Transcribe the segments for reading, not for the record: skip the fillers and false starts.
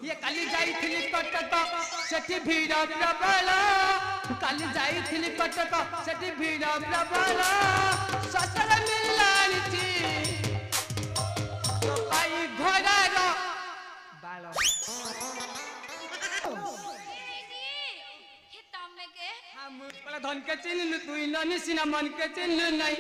ये काली जाइथिली कटक सेठी भीड़ प्रबल काली जाइथिली कटक सेठी भीड़ प्रबल ससुर मिलानिची तो भाई घोड़ार बाल धन के चिन्हलु तू ननी सिना मन के चिन्हलु नहीं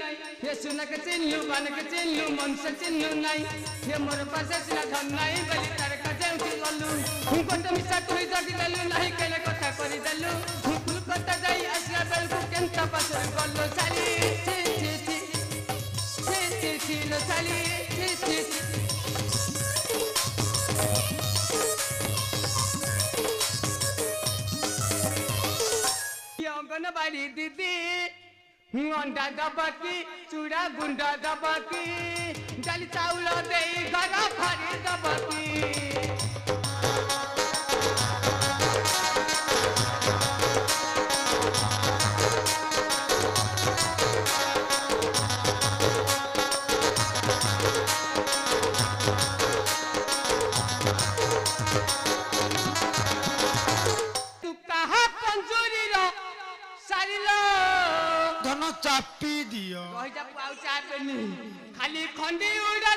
ये सुन के चिन्हलु मन के चिन्हलु मन से चिन्हलु नहीं ये मोर पास सिना धन नहीं बलि तार का जेउठी गलु हूं कोट मिसा कोई जगी देलु नहीं केले कथा करि देलु हूं फुल कता जाई आसिया बेल को केंता पासर गल्लो साली ची लो साली ची अंगनबाड़ी दीदी अंडा दबाकी चूड़ा गुंडा दबाकी डाली चाउल दे घर भरी दबाकी धन चापी दियो कहि जा पाउ चापेनी खाली खंडी उड़ा